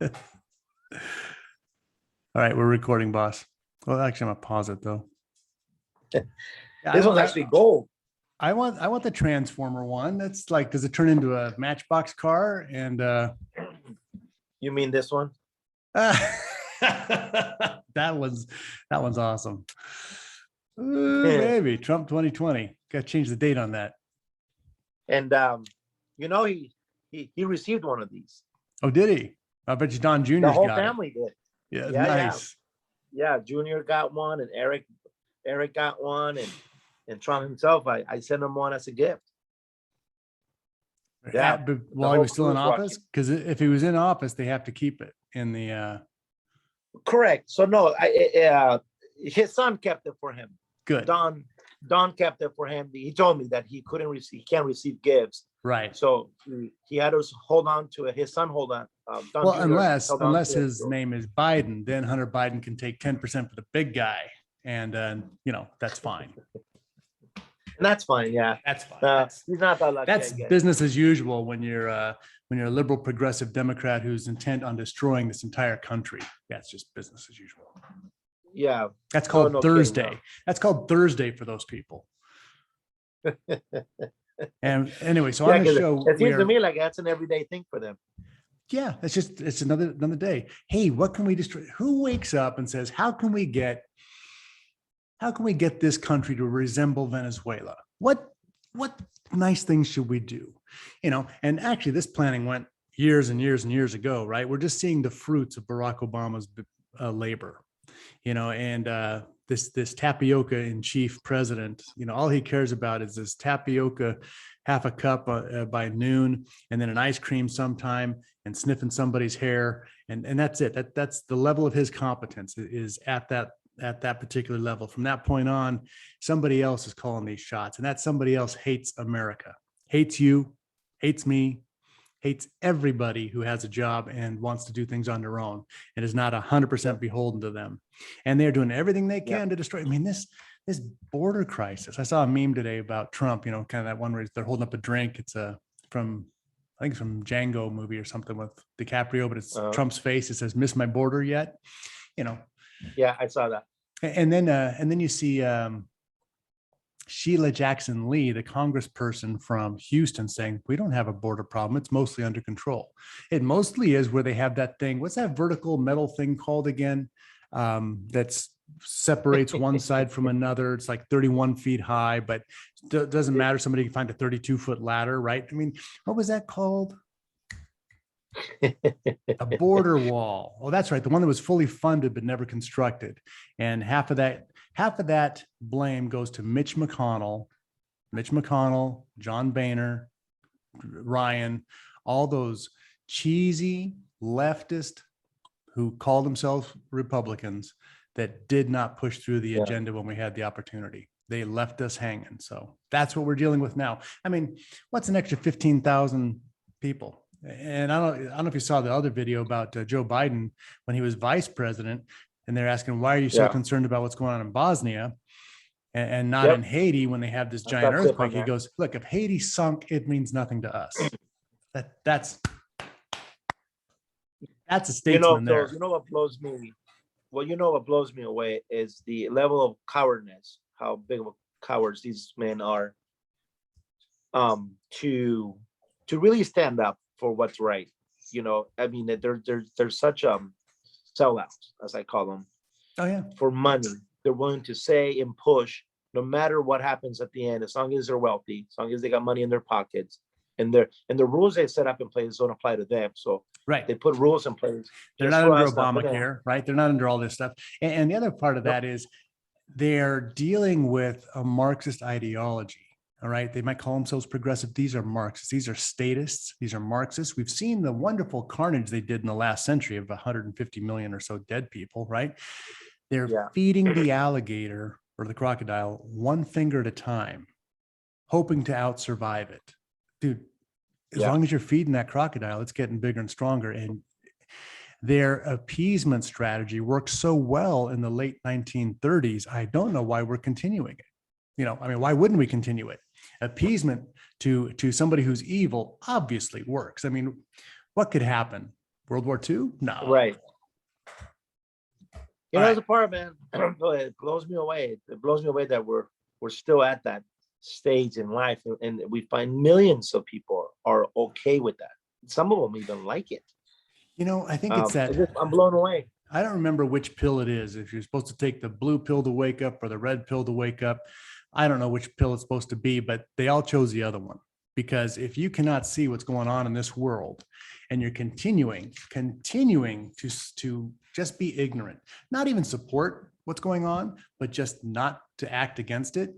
All right, we're recording, boss. Well, actually, I'm gonna pause it though. This one's actually gold. I want the Transformer one. That's like, does it turn into a Matchbox car? And You mean this one? that one's awesome. Maybe Trump 2020. Got to change the date on that. And he received one of these. Oh, did he? I bet you Don Jr.'s The whole got family it. did. Yeah, Yeah, nice. Yeah, Junior got one, and Eric got one, and Trump himself. I sent him one as a gift. Yeah, But while he was still in office, because if he was in office, they have to keep it in the. Correct. So no, his son kept it for him. Good. Don kept it for him. He told me that he can't receive gifts. Right. So he had to hold on to it. His son hold on. Well, unless his name is Biden, then Hunter Biden can take 10% for the big guy, and that's fine. And that's fine. Yeah, that's fine. He's not that lucky. That's business as usual when you're a liberal progressive Democrat who's intent on destroying this entire country. Yeah, it's just business as usual. Yeah, that's called Thursday. Kidding, no. That's called Thursday for those people. And anyway, so on the show, it seems to me like that's an everyday thing for them. Yeah, it's another day. Hey, what can we destroy? Who wakes up and says, how can we get this country to resemble Venezuela? What nice things should we do? And actually this planning went years and years and years ago, right? We're just seeing the fruits of Barack Obama's labor, and this tapioca in chief president, all he cares about is this tapioca, half a cup by noon, and then an ice cream sometime, and sniffing somebody's hair. And that's it. That's the level of his competence is at that particular level. From that point on, somebody else is calling these shots, and that somebody else hates America, hates you, hates me, hates everybody who has a job and wants to do things on their own and is not 100% beholden to them. And they're doing everything they can to destroy. I mean, this border crisis. I saw a meme today about Trump, kind of that one where they're holding up a drink. It's I think it's from Django movie or something with DiCaprio, but it's Trump's face. It says, "Miss my border yet?" Yeah, I saw that. And then you see Sheila Jackson Lee, the congressperson from Houston, saying, we don't have a border problem. It's mostly under control. It mostly is where they have that thing. What's that vertical metal thing called again? That's separates one side from another. It's like 31 feet high, but it doesn't matter. Somebody can find a 32-foot ladder, right? I mean, what was that called? A border wall. Oh, that's right. The one that was fully funded but never constructed. And half of that blame goes to Mitch McConnell, John Boehner, Ryan, all those cheesy leftist who call themselves Republicans that did not push through the agenda when we had the opportunity. They left us hanging. So that's what we're dealing with now. I mean, what's an extra 15,000 people? And I don't know if you saw the other video about Joe Biden when he was vice president, and they're asking, why are you so concerned about what's going on in Bosnia and not in Haiti when they have this giant earthquake? He goes, look, if Haiti sunk, it means nothing to us. That's a statesman there. What blows me? Well, what blows me away is the level of cowardness, how big of cowards these men are, to really stand up for what's right. I mean, they're such sellouts, as I call them. Oh yeah. For money, they're willing to say and push no matter what happens at the end, as long as they're wealthy, as long as they got money in their pockets, and the rules they set up in place don't apply to them. So they put rules in place. They're not under Obamacare, right? They're not under all this stuff. And the other part of that is they're dealing with a Marxist ideology. All right. They might call themselves progressive. These are Marxists. These are statists. These are Marxists. We've seen the wonderful carnage they did in the last century of 150 million or so dead people, right? They're feeding the alligator or the crocodile one finger at a time, hoping to out-survive it. Dude, as long as you're feeding that crocodile, it's getting bigger and stronger. And their appeasement strategy worked so well in the late 1930s. I don't know why we're continuing it. I mean, why wouldn't we continue it? Appeasement to somebody who's evil obviously works. I mean, what could happen World War II? No. Right. You know, All as a part, man, it blows me away. It blows me away that we're still at that stage in life, and we find millions of people are okay with that. Some of them even like it. You know, I think it's that I'm blown away. I don't remember which pill it is. If you're supposed to take the blue pill to wake up or the red pill to wake up, I don't know which pill it's supposed to be, but they all chose the other one. Because if you cannot see what's going on in this world and you're continuing to just be ignorant, not even support what's going on, but just not to act against it,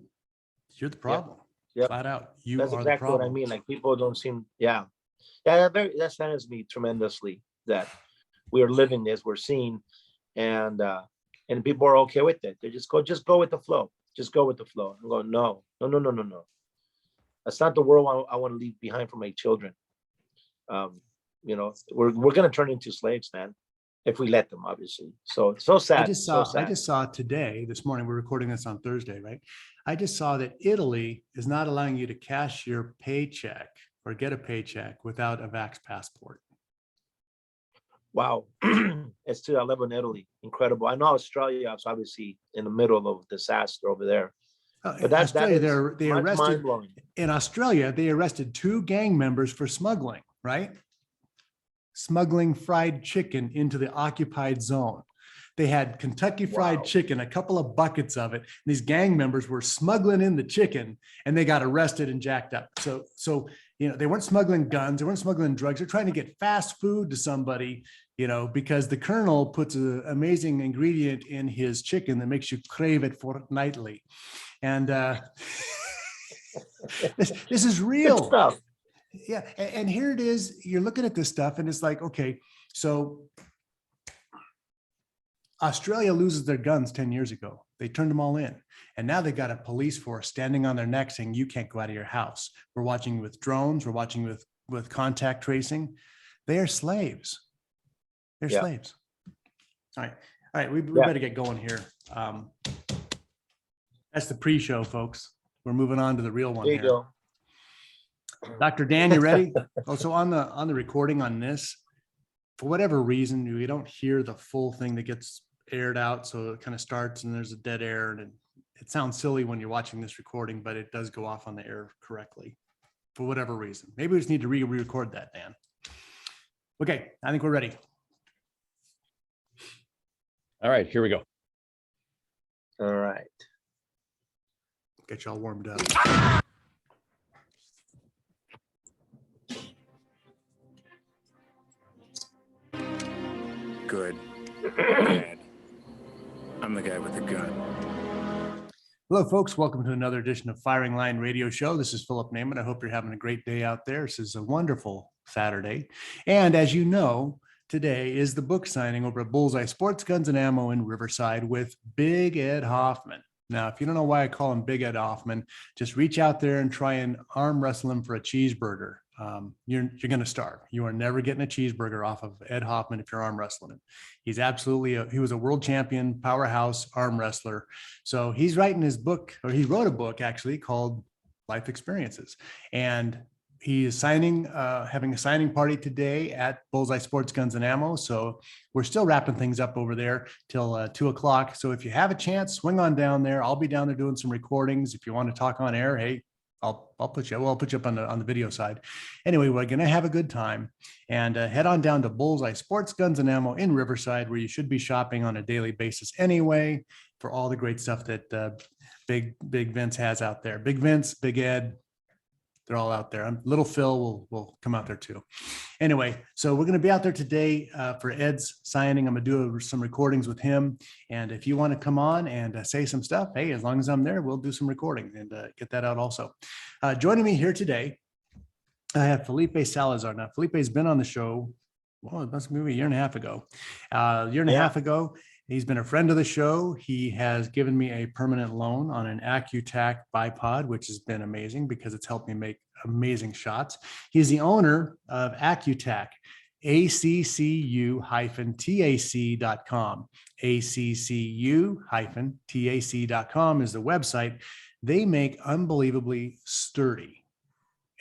you're the problem. Yeah. Flat out. That's exactly what I mean. Like, people don't seem, that saddens me tremendously that we are living this, we're seeing, and people are okay with it. They just go with the flow. Just go with the flow. I'm going, no. That's not the world I want to leave behind for my children. You know, we're going to turn into slaves, man, if we let them, obviously. So it's so sad. I just saw today, this morning, we're recording this on Thursday, right? I just saw that Italy is not allowing you to cash your paycheck or get a paycheck without a vax passport. Wow. It's to that level in Italy. Incredible. I know Australia is obviously in the middle of disaster over there. But that's mind-blowing. In Australia, they arrested 2 gang members for smuggling, right? Smuggling fried chicken into the occupied zone. They had Kentucky Fried Chicken, a couple of buckets of it. And these gang members were smuggling in the chicken, and they got arrested and jacked up. So you know, they weren't smuggling guns, they weren't smuggling drugs. They're trying to get fast food to somebody, you know, because the colonel puts an amazing ingredient in his chicken that makes you crave it fortnightly. And this is real stuff. Yeah. And here it is. You're looking at this stuff and it's like, okay, so Australia loses their guns 10 years ago. They turned them all in. And now they got a police force standing on their neck saying, you can't go out of your house. We're watching with drones. We're watching with contact tracing. They are slaves. They're slaves. All right. We better get going here. That's the pre-show, folks. We're moving on to the real one. There you go. Dr. Dan, you ready? Also on the recording on this, for whatever reason, we don't hear the full thing that gets aired out. So it kind of starts and there's a dead air, and it sounds silly when you're watching this recording, but it does go off on the air correctly for whatever reason. Maybe we just need to re-record that, Dan. Okay, I think we're ready. All right, here we go. All right. Get y'all warmed up. Good. Bad. I'm the guy with the gun. Hello, folks. Welcome to another edition of Firing Line Radio Show. This is Philip Naiman. I hope you're having a great day out there. This is a wonderful Saturday. And as you know, today is the book signing over at Bullseye Sports Guns and Ammo in Riverside with Big Ed Hoffman. Now, if you don't know why I call him Big Ed Hoffman, just reach out there and try and arm wrestle him for a cheeseburger. You're going to starve. You are never getting a cheeseburger off of Ed Hoffman if you're arm wrestling him. He's absolutely he was a world champion, powerhouse arm wrestler. So he's writing his book, or he wrote a book actually called Life Experiences. And he is signing, having a signing party today at Bullseye Sports Guns and Ammo. So we're still wrapping things up over there till 2:00. So if you have a chance, swing on down there. I'll be down there doing some recordings. If you want to talk on air, hey, I'll put you up on the video side. Anyway, we're going to have a good time, and head on down to Bullseye Sports Guns and Ammo in Riverside, where you should be shopping on a daily basis anyway, for all the great stuff that Big Vince has out there. Big Vince, Big Ed, they're all out there. Little Phil will come out there too. Anyway, so we're going to be out there today for Ed's signing. I'm going to do some recordings with him. And if you want to come on and say some stuff, hey, as long as I'm there, we'll do some recording and get that out also. Joining me here today, I have Felipe Salazar. Now, Felipe's been on the show, well, it must be a year and a half ago. A year and a half ago. He's been a friend of the show. He has given me a permanent loan on an Accu-Tac bipod, which has been amazing because it's helped me make amazing shots. He's the owner of Accu-Tac, accu-tac.com. accu-tac.com is the website. They make unbelievably sturdy.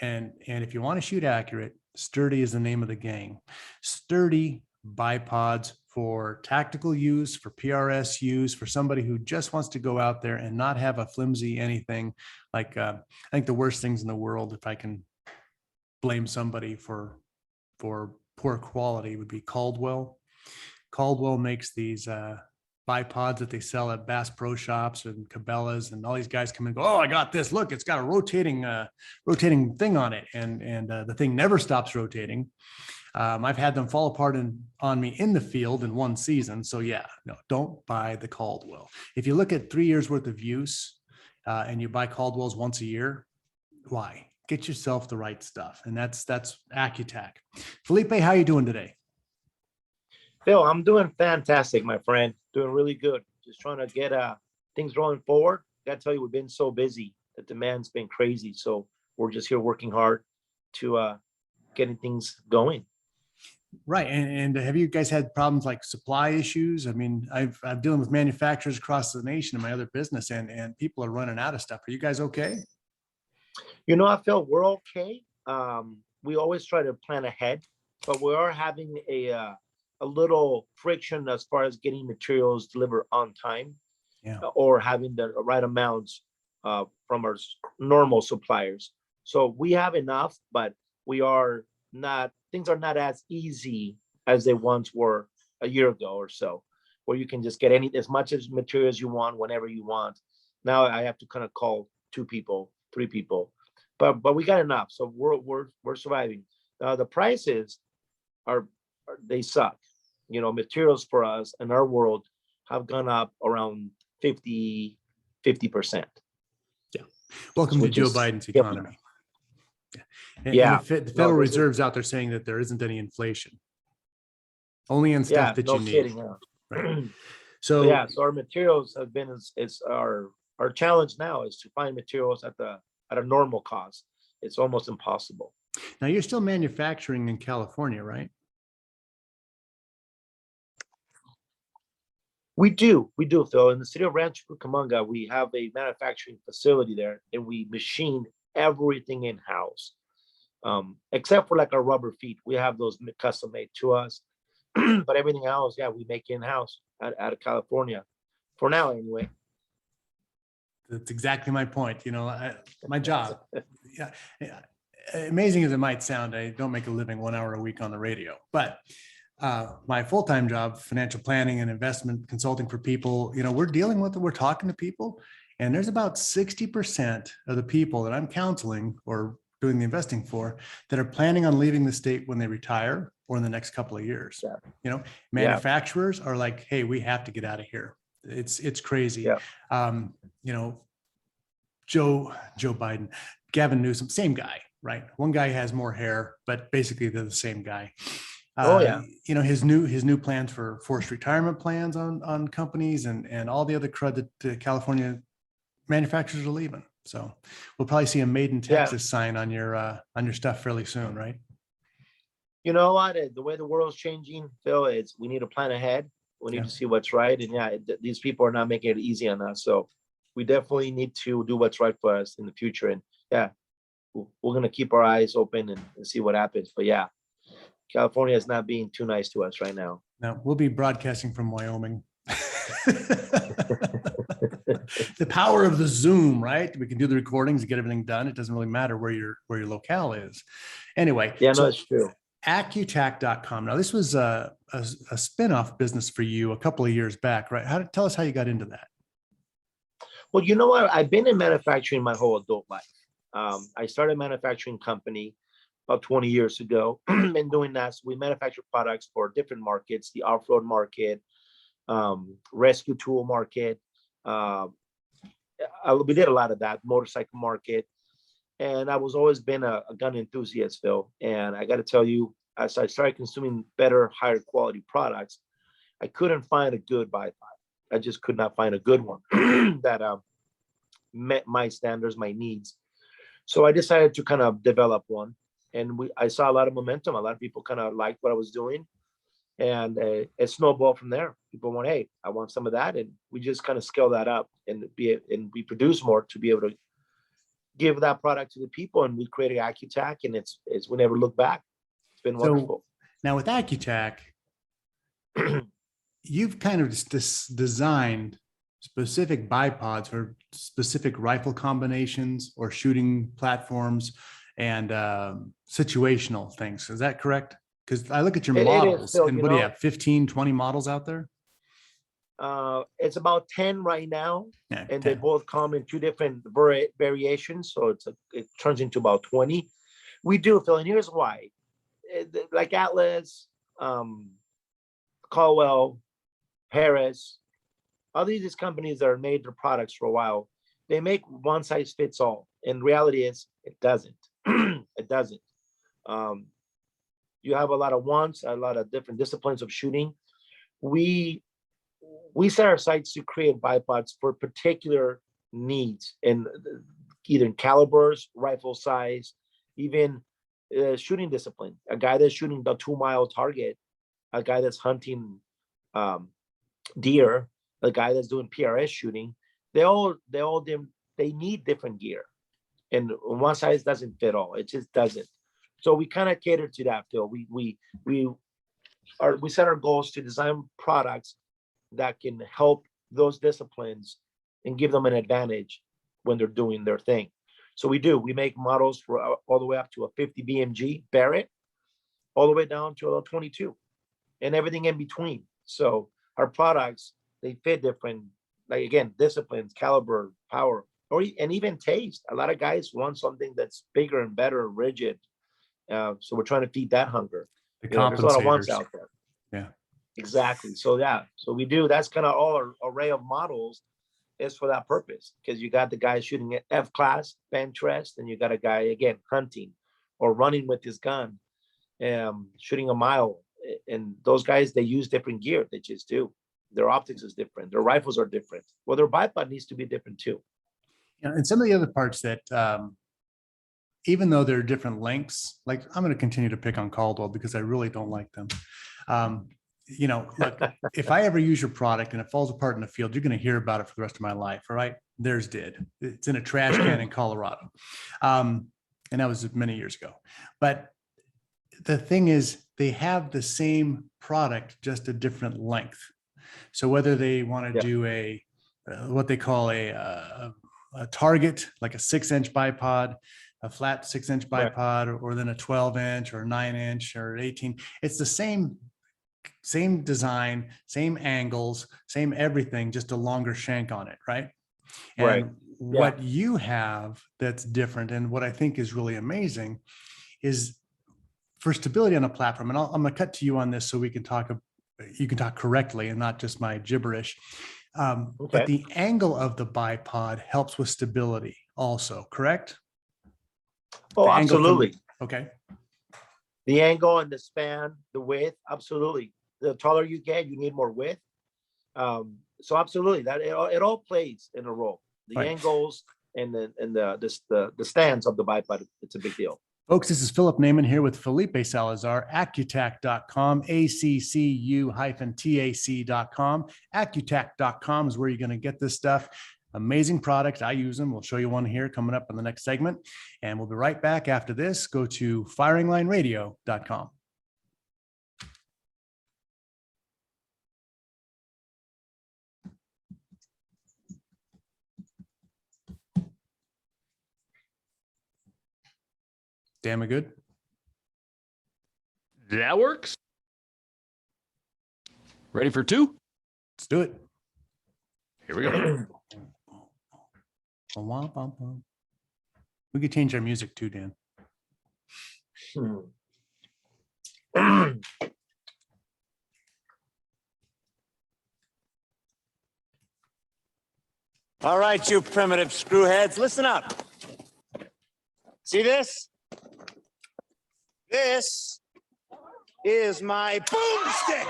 And if you want to shoot accurate, Sturdy is the name of the gang. Sturdy bipods for tactical use, for PRS use, for somebody who just wants to go out there and not have a flimsy anything. Like I think the worst things in the world, if I can blame somebody for poor quality, would be Caldwell. Caldwell makes these bipods that they sell at Bass Pro Shops and Cabela's, and all these guys come and go, oh, I got this. Look, it's got a rotating thing on it, and the thing never stops rotating. I've had them fall apart on me in the field in one season. So yeah, no, don't buy the Caldwell. If you look at 3 years worth of use and you buy Caldwells once a year, why? Get yourself the right stuff, and that's Accu-Tac. Felipe, how are you doing today? Phil, I'm doing fantastic, my friend. Doing really good. Just trying to get things rolling forward. Gotta tell you, we've been so busy. The demand's been crazy. So we're just here working hard to getting things going. Right. And have you guys had problems like supply issues? I mean, I'm dealing with manufacturers across the nation in my other business, and people are running out of stuff. Are you guys okay? You know, I feel we're okay. We always try to plan ahead, but we are having a little friction as far as getting materials delivered on time, or having the right amounts from our normal suppliers. So we have enough, but things are not as easy as they once were a year ago or so, where you can just get as much as material as you want whenever you want. Now I have to kind of call 2 people, 3 people, but we got enough, so we're surviving. The prices they suck. You know, materials for us in our world have gone up around 50%. Yeah. Welcome to Joe Biden's economy. And the Federal Reserve's out there saying that there isn't any inflation. Only in stuff that you need. Kidding, right. So our materials have been our challenge now is to find materials at a normal cost. It's almost impossible. Now you're still manufacturing in California, right? We do, Phil. In the city of Rancho Cucamonga, we have a manufacturing facility there, and we machine everything in-house, except for like our rubber feet. We have those custom made to us, but everything else, we make in-house out of California, for now anyway. That's exactly my point. You know, my job, amazing as it might sound, I don't make a living 1 hour a week on the radio, but my full-time job, financial planning and investment consulting for people, you know, we're dealing with it. We're talking to people, and there's about 60% of the people that I'm counseling or doing the investing for that are planning on leaving the state when they retire or in the next couple of years. You know, manufacturers are like, hey, we have to get out of here. It's crazy. You know, Joe Biden, Gavin Newsom, same guy, right? One guy has more hair, but basically they're the same guy. You know, his new plans for forced retirement plans on companies and all the other crud that the California manufacturers are leaving. So we'll probably see a made in Texas sign on your stuff fairly soon, right? You know what? The way the world's changing, Phil, we need to plan ahead. We need to see what's right. And these people are not making it easy on us. So we definitely need to do what's right for us in the future. And we're going to keep our eyes open and see what happens. But California is not being too nice to us right now. No, we'll be broadcasting from Wyoming. The power of the Zoom, right? We can do the recordings and get everything done. It doesn't really matter where your locale is. Anyway, no, it's true. Accu-Tac.com. Now, this was a spin-off business for you a couple of years back, right? Tell us how you got into that. Well, you know what? I've been in manufacturing my whole adult life. I started a manufacturing company about 20 years ago. Been doing that. So we manufacture products for different markets, the off-road market, rescue tool market. We did a lot of that, motorcycle market. And I was always been a gun enthusiast, Phil. And I got to tell you, as I started consuming better, higher quality products, I couldn't find a good bipod. I just could not find a good one that met my standards, my needs. So I decided to kind of develop one. And I saw a lot of momentum. A lot of people kind of liked what I was doing. And it snowballed from there. People went, hey, I want some of that. And we just kind of scale that up and we produce more to be able to give that product to the people. And we created Accu-Tac, and we never look back. been So wonderful. now with Accu-Tac, you've kind of just designed specific bipods for specific rifle combinations or shooting platforms and situational things. Is that correct? Because I look at your It is models still, and you what do you know. have, 15, 20 models out there? It's about 10 right now, Yeah, and 10. they both come in two different variations, so it turns into about 20. We do, Phil, and here's why. Like Atlas, Caldwell, Harris, all these companies that are made their products for a while, they make one size fits all. And reality is, it doesn't. It doesn't. You have a lot of wants, a lot of different disciplines of shooting. We set our sights to create bipods for particular needs, and either in calibers, rifle size, even shooting discipline. A guy that's shooting the 2-mile target, a guy that's hunting deer, a guy that's doing PRS shooting, they need different gear, and one size doesn't fit all. It just doesn't. So we kind of cater to that, Phil. We set our goals to design products that can help those disciplines and give them an advantage when they're doing their thing. So we make models for all the way up to a 50 BMG Barrett, all the way down to a 22, and everything in between. So our products, they fit different, like, again, disciplines, caliber, power, and even taste. A lot of guys want something that's bigger and better, rigid. So we're trying to feed that hunger. There's a lot of wants out there. Yeah. Exactly. So we do. That's kind of all our array of models is for that purpose, because you got the guy shooting at F-class, bench rest, and you got a guy, again, hunting or running with his gun, shooting a mile. And those guys, they use different gear. They just do. Their optics is different. Their rifles are different. Well, their bipod needs to be different too. And some of the other parts that, even though they're different lengths, like I'm going to continue to pick on Caldwell because I really don't like them. Look, if I ever use your product and it falls apart in the field, you're going to hear about it for the rest of my life. All right. Theirs did. It's in a trash can in Colorado. And that was many years ago. But the thing is, they have the same product, just a different length. So whether they want to do what they call a target, like a 6-inch bipod, a flat 6-inch bipod, or then a 12-inch or 9-inch or 18, it's the same design, same angles, same everything, just a longer shank on it, right? And what you have that's different, and what I think is really amazing, is for stability on a platform. And I'm going to cut to you on this so we can talk. You can talk correctly and not just my gibberish. But the angle of the bipod helps with stability, also, correct? Oh, absolutely. Okay. The angle and the span, the width, absolutely. The taller you get, you need more width. So absolutely, that it all plays in a role. The angles and the stands of the bipod, it's a big deal. Folks, this is Philip Naiman here with Felipe Salazar, Accu-Tac.com, ACCU-TAC.com. Accu-Tac.com is where you're going to get this stuff. Amazing product. I use them. We'll show you one here coming up in the next segment. And we'll be right back after this. Go to firinglineradio.com. Damn it good. That works. Ready for 2? Let's do it. Here we go. We could change our music too, Dan. All right, you primitive screwheads, listen up. See this? This is my boomstick.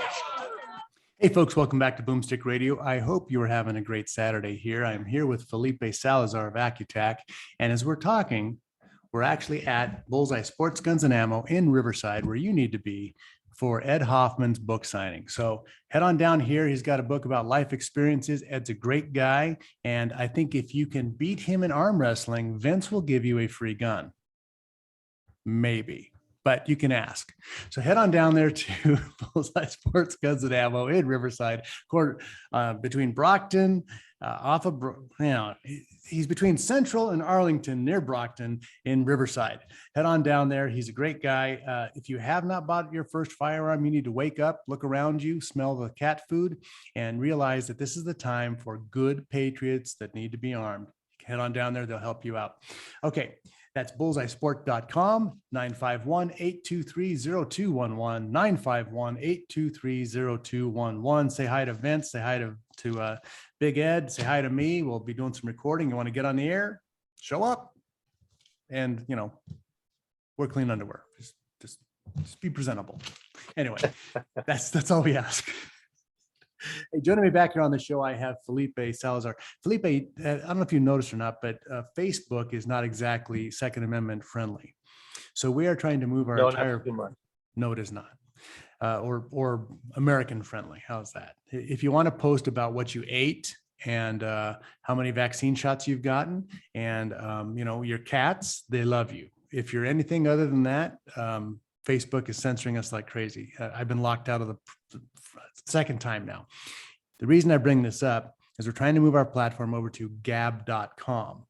Hey folks, welcome back to Boomstick Radio. I hope you are having a great Saturday here. I'm here with Felipe Salazar of Accu-Tac. And as we're talking, we're actually at Bullseye Sports Guns and Ammo in Riverside, where you need to be for Ed Hoffman's book signing. So head on down here. He's got a book about life experiences. Ed's a great guy. And I think if you can beat him in arm wrestling, Vince will give you a free gun. Maybe. but you can ask. So head on down there to Bullseye Sports Guns and Ammo in Riverside, between Brockton, he's between Central and Arlington, near Brockton in Riverside. Head on down there. He's a great guy. If you have not bought your first firearm, you need to wake up, look around you, smell the cat food, and realize that this is the time for good patriots that need to be armed. Head on down there. They'll help you out. Okay. That's bullseyesport.com, 951-823-0211, 951-823-0211. Say hi to Vince, say hi to Big Ed, say hi to me. We'll be doing some recording. You want to get on the air, show up, and, wear clean underwear. Just be presentable. Anyway, that's all we ask. Hey, joining me back here on the show, I have Felipe Salazar. Felipe, I don't know if you noticed or not, but Facebook is not exactly Second Amendment friendly. So we are trying to move our entire. No, it is not. Or American friendly. How's that? If you want to post about what you ate and how many vaccine shots you've gotten, and your cats, they love you. If you're anything other than that, Facebook is censoring us like crazy. I've been locked out of the second time now. The reason I bring this up is we're trying to move our platform over to gab.com,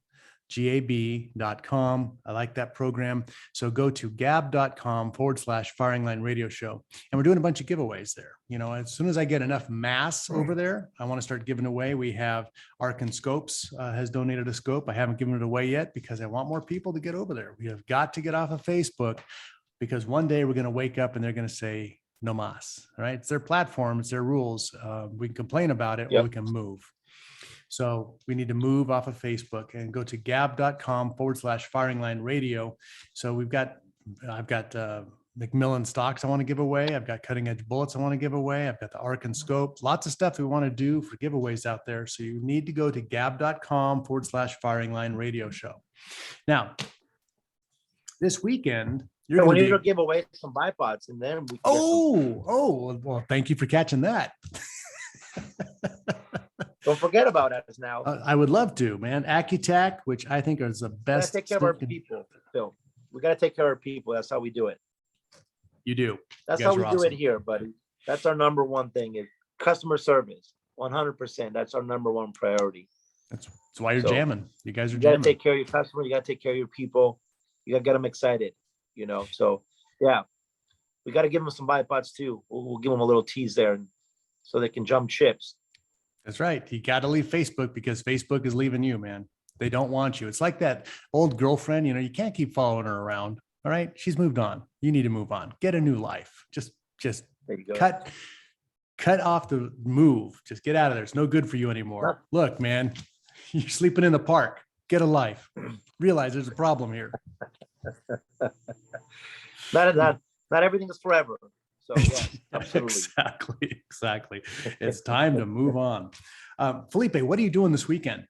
gab.com. I like that program. So go to gab.com/Firing Line Radio Show. And we're doing a bunch of giveaways there. As soon as I get enough mass over there, I want to start giving away. We have Arkan Scopes has donated a scope. I haven't given it away yet because I want more people to get over there. We have got to get off of Facebook, because one day we're going to wake up and they're going to say no mas, right? It's their platform, it's their rules. We can complain about it, or we can move. So we need to move off of Facebook and go to gab.com/Firing Line Radio. So I've got Macmillan stocks I want to give away. I've got cutting edge bullets I want to give away. I've got the Arkan scope, lots of stuff we want to do for giveaways out there. So you need to go to gab.com/Firing Line Radio Show. Now, this weekend, we need to give away some bipods, and then we. Well, thank you for catching that. Don't forget about us now. I would love to, man. Accu-Tac, which I think is the best. We gotta take care of our people, Phil. We got to take care of our people. That's how we do it. You do. That's how we do it here, buddy. That's our number one thing, is customer service. 100%. That's our number one priority. That's why you're jamming. You guys are jamming. You got to take care of your customer. You got to take care of your people. You got to get them excited. So yeah, we got to give them some bipods too. We'll give them a little tease there, so they can jump ships. That's right. You got to leave Facebook, because Facebook is leaving you, man. They don't want you. It's like that old girlfriend, you can't keep following her around. All right. She's moved on. You need to move on. Get a new life. Just there you go. Cut off the move. Just get out of there. It's no good for you anymore. Look, man, you're sleeping in the park. Get a life. Realize there's a problem here. Not everything is forever. So yeah, absolutely. Exactly. It's time to move on. Felipe, what are you doing this weekend?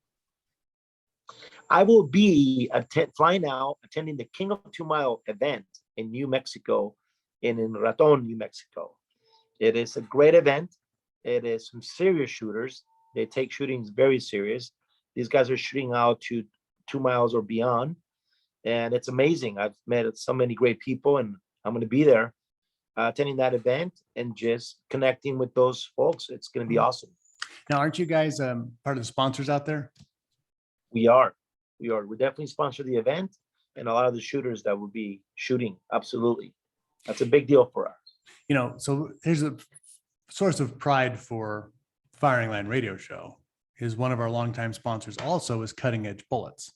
I will be flying out, attending the King of 2 Mile event in New Mexico, in Raton, New Mexico. It is a great event. It is some serious shooters. They take shooting very serious. These guys are shooting out to 2 miles or beyond. And it's amazing. I've met so many great people, and I'm going to be there attending that event and just connecting with those folks. It's going to be awesome. Now, aren't you guys part of the sponsors out there? We are. We definitely sponsor the event, and a lot of the shooters that will be shooting. Absolutely. That's a big deal for us. So here's a source of pride for Firing Line Radio Show, is one of our longtime sponsors also is Cutting Edge Bullets,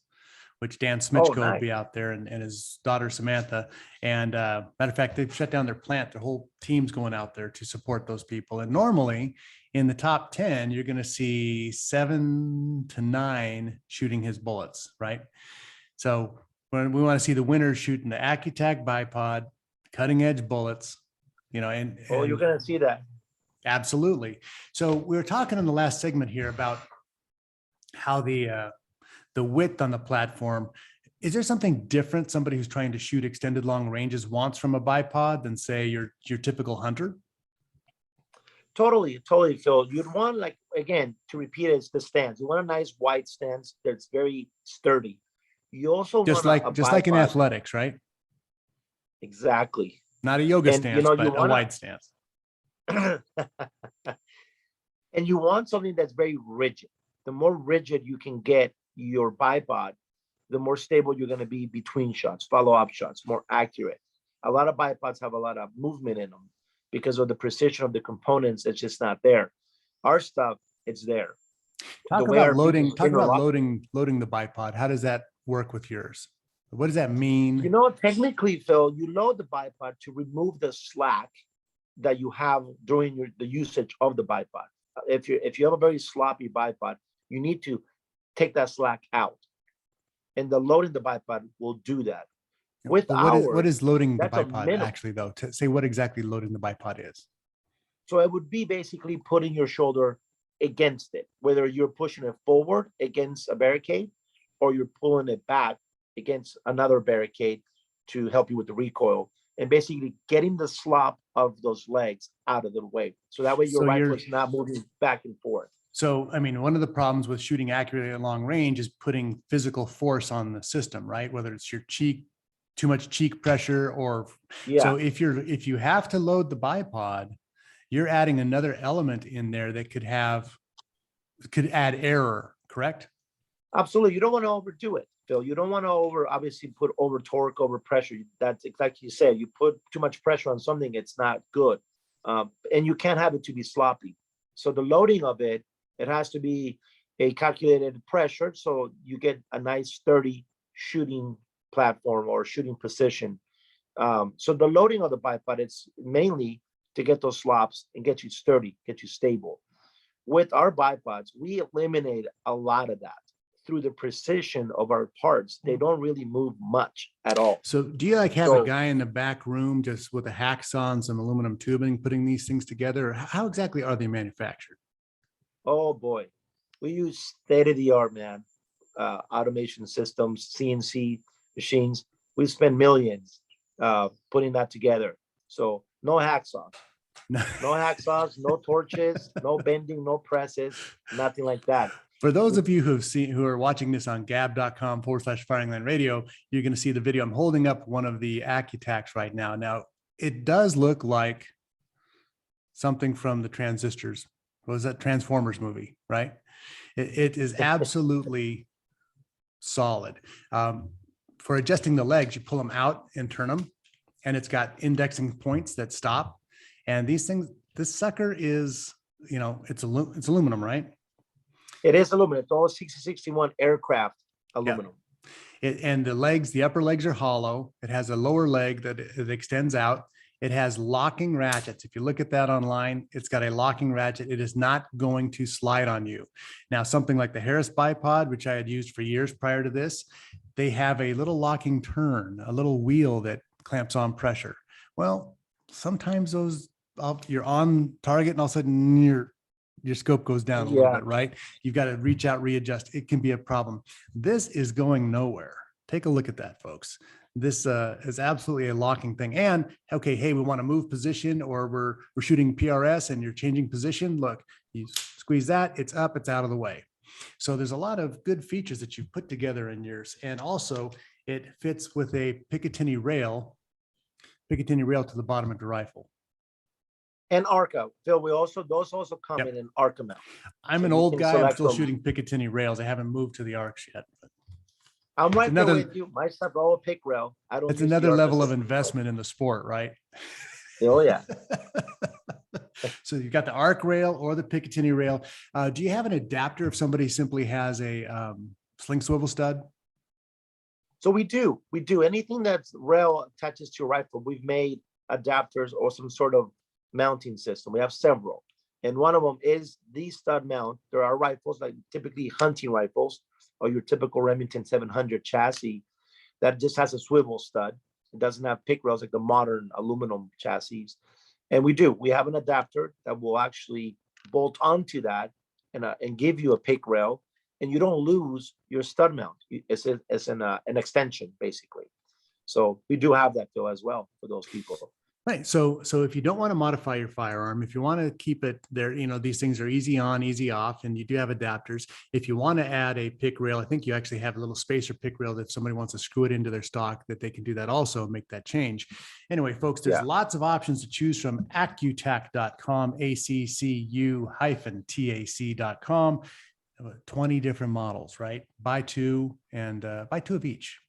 which Dan Smitchko will be out there, and his daughter Samantha. And matter of fact, they've shut down their plant. Their whole team's going out there to support those people. And normally in the top 10, you're going to see 7 to 9 shooting his bullets, right? So when we want to see the winners shooting the Accu-Tac bipod, Cutting Edge Bullets, and you're going to see that. Absolutely. So we were talking in the last segment here about how the width on the platform. Is there something different somebody who's trying to shoot extended long ranges wants from a bipod than, say, your typical hunter? Totally, Phil. You'd want, again, to repeat it, it's the stance. You want a nice wide stance that's very sturdy. You also just like in athletics, right? Exactly. Not a yoga And, stance, you but a wanna- wide stance. And you want something that's very rigid. The more rigid you can get your bipod, the more stable you're going to be between shots, follow-up shots, more accurate. A lot of bipods have a lot of movement in them because of the precision of the components. It's just not there. Our stuff, it's there. Talk way our about loading. people Talk about interlock- loading the bipod. How does that work with yours? What does that mean? Technically, Phil, you load the bipod to remove the slack that you have during the usage of the bipod. If you have a very sloppy bipod, you need to take that slack out, and the loading the bipod will do that. With what is loading the that's a bipod minimum. actually, though? To say what exactly loading the bipod is. So it would be basically putting your shoulder against it, whether you're pushing it forward against a barricade or you're pulling it back against another barricade to help you with the recoil, and basically getting the slop of those legs out of the way. So that way your rifle is not moving back and forth. So, I mean, one of the problems with shooting accurately at long range is putting physical force on the system, right? Whether it's your cheek, too much cheek pressure, or so if you have to load the bipod, you're adding another element in there that could add error, correct? Absolutely. You don't want to overdo it, Phil. You don't want to obviously put over torque, over pressure. That's exactly you said. You put too much pressure on something, it's not good. And you can't have it to be sloppy. So the loading of it has to be a calculated pressure. So you get a nice sturdy shooting platform or shooting position. So the loading of the bipod, it's mainly to get those slops and get you sturdy, get you stable. With our bipods, we eliminate a lot of that through the precision of our parts. They don't really move much at all. So do you have a guy in the back room just with a hacksaw and some aluminum tubing putting these things together? How exactly are they manufactured? Oh boy, we use state-of-the-art, man. Automation systems, CNC machines. We spend millions putting that together. So no hacksaws. No hacksaws, no torches, no bending, no presses, nothing like that. For those of you who are watching this on gab.com/firingland radio, you're going to see the video. I'm holding up one of the Accu-Tacs right now. Now, it does look like something from the Transistors. What was that Transformers movie, right? It is absolutely solid. For adjusting the legs, you pull them out and turn them, and it's got indexing points that stop. And these things, this sucker is, it's aluminum, right? It is aluminum. It's all 6061 aircraft aluminum. Yeah. And the upper legs are hollow. It has a lower leg that it extends out. It has locking ratchets. If you look at that online, it's got a locking ratchet. It is not going to slide on you. Now, something like the Harris bipod, which I had used for years prior to this, they have a little locking turn, a little wheel that clamps on pressure. Well, sometimes you're on target and all of a sudden your scope goes down a little bit, right? You've got to reach out, readjust. It can be a problem. This is going nowhere. Take a look at that, folks. This is absolutely a locking thing. And okay, hey, we want to move position, or we're shooting PRS and you're changing position. Look, you squeeze that, it's up, it's out of the way. So there's a lot of good features that you've put together in yours. And also it fits with a Picatinny rail to the bottom of the rifle. And ARCA, Phil, those also come in an ARCA mount. I'm an old guy. I'm still shooting Picatinny rails. I haven't moved to the ARCs yet. I'm right there with you. My stuff all a pick rail. I don't. It's another level of investment in the sport, right? Oh yeah. So you've got the arc rail or the Picatinny rail. Do you have an adapter if somebody simply has a sling swivel stud? So we do. Anything that's rail attaches to your rifle, we've made adapters or some sort of mounting system. We have several. And one of them is the stud mount. There are rifles, like typically hunting rifles, or your typical Remington 700 chassis that just has a swivel stud. It doesn't have pick rails like the modern aluminum chassis. And we have an adapter that will actually bolt onto that and give you a pick rail, and you don't lose your stud mount. It's an extension, basically. So we do have that, Phil, as well, for those people. Right. So if you don't want to modify your firearm, if you want to keep it there, these things are easy on, easy off, and you do have adapters. If you want to add a pick rail, I think you actually have a little spacer pick rail that if somebody wants to screw it into their stock, that they can do that also and make that change. Anyway, folks, there's lots of options to choose from. Accu-Tac.com, ACCU-TAC.com. 20 different models, right? Buy two and buy two of each.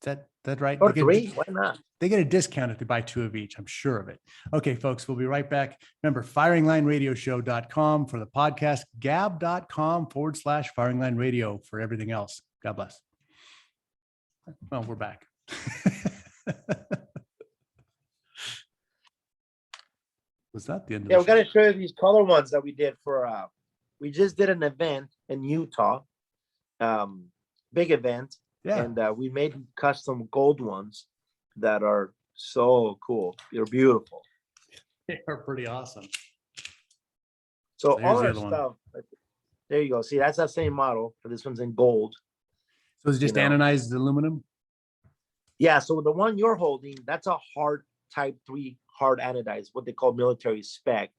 Is that right? Or three? Why not? They get a discount if they buy two of each. I'm sure of it. Okay, folks, we'll be right back. Remember, firinglineradioshow.com for the podcast, gab.com/Firing Line Radio for everything else. God bless. Well, we're back. Was that the end of Yeah, the we got to show you these color ones that we did for, we just did an event in Utah, big event. Yeah. And we made custom gold ones that are so cool. They're beautiful. They're pretty awesome. So here's all the our other one. stuff, there you go. See, that's that same model, but this one's in gold. So it's just anodized aluminum? Yeah, so the one you're holding, that's a hard type 3 hard anodized, what they call military spec.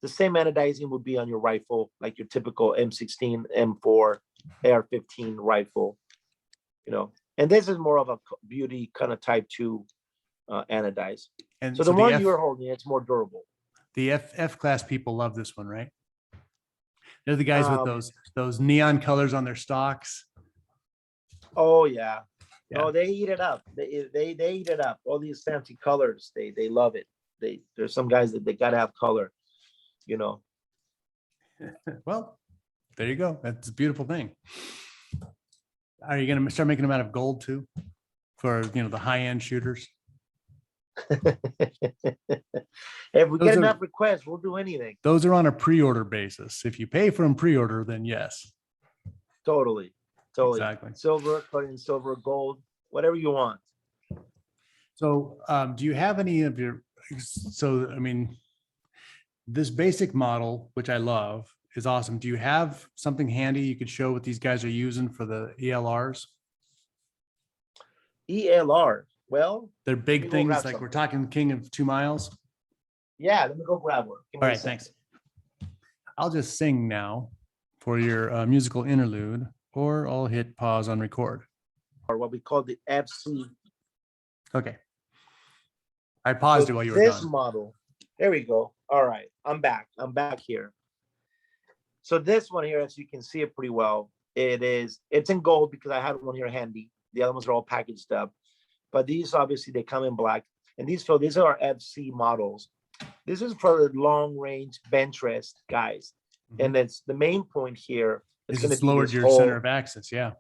The same anodizing would be on your rifle, like your typical M16, M4, AR-15 rifle. And this is more of a beauty kind of type 2 anodized. And so the one you're holding, it's more durable. The F class people love this one, right? They're the guys with those neon colors on their stocks. Oh yeah. No, they eat it up. They eat it up. All these fancy colors, they love it. There's some guys that they gotta have color, Well, there you go. That's a beautiful thing. Are you going to start making them out of gold too, for the high-end shooters? If we get enough requests, we'll do anything. Those are on a pre-order basis. If you pay for them pre-order, then yes. Totally. Exactly. Silver, put in silver, gold, whatever you want. So, do you have any of your? So, this basic model, which I love, is awesome. Do you have something handy you could show what these guys are using for the ELRs? ELR. Well, they're big things like we're talking King of 2 miles. Yeah, let me go grab one. All right, thanks. I'll just sing now for your musical interlude, or I'll hit pause on record. Or what we call the FC. Okay. I paused it while you were this done. Model. There we go. All right, I'm back here. So this one here, as you can see it pretty well, it's in gold because I had one here handy. The other ones are all packaged up, but these obviously they come in black. And these are our FC models. This is for the long range bench rest guys, and it's the main point here. It's going to lowered your center of access. Yeah,